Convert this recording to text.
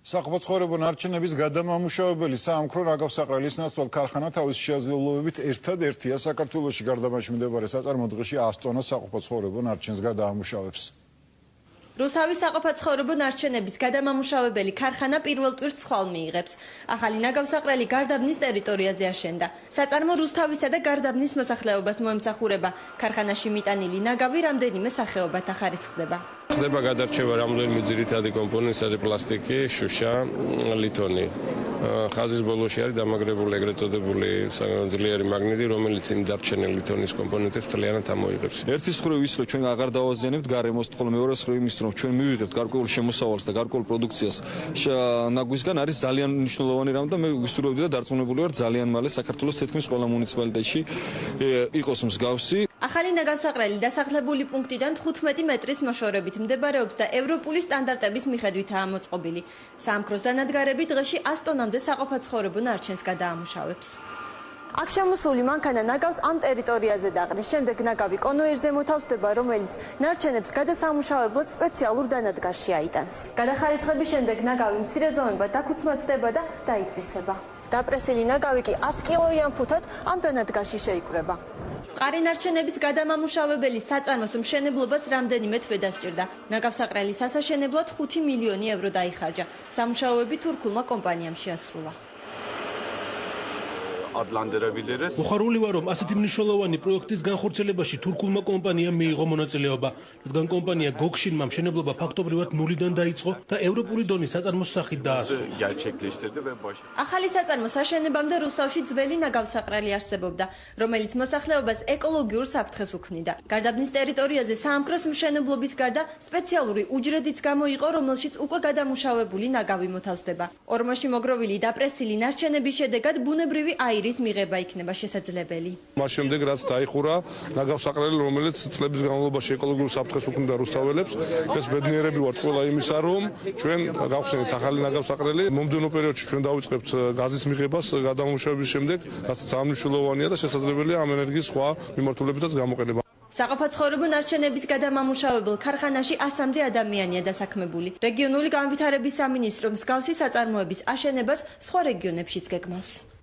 საყოფაცხოვრებო ნარჩენების გადამამუშავებელი საამქრო რაგავსაყრელის ნაცვლად ქარხანა თავის შესაძლებლობებით ერთადერთია საქართველოში გარდამაში მდებარე საწარმო დღეში 100 ტონას საყოფაცხოვრებო ნარჩენს გადაამუშავებს. რუსთავის საყოფაცხოვრებო ნარჩენების გადამამუშავებელი ქარხანა პირველ ტვირთს ხვალ მიიღებს. ახალი ნაგავსაყრელი გარდაბნის ტერიტორიაზე აშენდა. საწარმო რუსთავისა და გარდაბნის მოსახლეობას მოემსახურება. ქარხანაში მიტანილი ნაგავი რამდენიმე სახეობათა ხარისხდება. ხდება გადარჩევა რამდენიმე ძირითადი კომპონენტისადმი პლასტიკი, შუშა, ლითონი. ხაზის ბოლოში არის დამაგრებული ეგრეთ წოდებული ძლიერი მაგნიტი, რომელიც იმ დარჩენილ ლითონის კომპონენტებს მთლიანად ამოიღებს. ერთის მხრივ ის რომ ჩვენ აღარ დავაზიანებთ გარემოს, ხოლო მეორეს მხრივ ის რომ ჩვენ მივიღებთ გარკვეულ შემოსავალს და გარკვეულ პროდუქციას ნაგვისგან არის ძალიან მნიშვნელოვანი რამ და მე ვისურვებდი და დარწმუნებული ვარ ძალიან მალე საქართველოს თითქმის ყველა მუნიციპალიტეტში იყოს მსგავსი. ახალი ნაგავსაყრელი დასახლებული პუნქტიდან 15 მეტრის მოშორებით მდებარეობს და ევროპული სტანდარტების მიხედვითაა მოწყობილი. საამქროს დანადგარები დღეში 100 ტონამდე საყოფაცხოვრებო ნარჩენს გადაამუშავებს. აქ შემოსული მანქანა ნაგავს ამ ტერიტორიაზე დაყრის. შემდეგ ნაგავი კონვოირზე მოთავსდება, რომელიც ნარჩენებს გადასამუშავებლად სპეციალურ დანადგარში აიტანს. გადახარისხების შემდეგ ნაგავი მცირე ზომებად დაქუცმაცდება და დაიფრისება. დაპრესილი ნაგავი კი 100 კილოიან ფუთად ამ დანადგარში შეიკვრება. მყარი ნარჩენების გადამამუშავებელი საწარმოს მშენებლობას რამდენიმე თვე დასჭირდა. ნაგავსაყრელის ასაშენებლად 5 მილიონი ევრო დაიხარჯა. სამუშაოები თურქულმა კომპანიამ შეასრულა. მოხარული ვარ, რომ ასეთი მნიშვნელოვანი პროექტის განხორციელებაში თურქულმა კომპანიამ მიიღო მონაწილეობა, რადგან კომპანია გოგშინმა მშენებლობა ფაქტობრივად ნულიდან დაიწყო და ევროპული დონის საწარმოს სახით დაასრულა. ახალი საწარმოს აშენებამდე რუსთავში ძველი ნაგავსაყრელი არსებობდა, რომელიც მოსახლეობას ეკოლოგიურ საფრთხეს უქმნიდა. გარდაბნის ტერიტორიაზე საამქროს მშენებლობის გარდა სპეციალური უჯრედიც გამოიყო, რომელშიც უკვე გადამუშავებული ნაგავი მოთავსდება. ორმოში მოგროვილი დაპრესილი ნარჩენების შედეგად ბუნებრივი აირის მიღება იქნება შესაძლებელი. მას შემდეგ რაც დაიხურა ნაგავსაყრელი, რომელიც წლების განმავლობაში ეკოლოგიურ საფრთხეს უქმნიდა რუსთაველებს, ეს ბედნიერები ვართ ყველა იმისა, რომ ჩვენ გავხსენეთ ახალი ნაგავსაყრელი. მომდევნო პერიოდში ჩვენ დავიწყებთ გაზის მიღებას გადამამუშავების შემდეგ, რაც ძალიან მნიშვნელოვანია და შესაძლებელია ამ ენერგიის სხვა მიმართულებითაც გამოყენება. საყოფაცხოვრებო ნარჩენების გადამამუშავებელ ქარხანაში 100-მდე ადამიანია დასაქმებული. რეგიონული განვითარების სამინისტრო მსგავსი საწარმოების აშენებას სხვა რეგიონებშიც გეგმავს.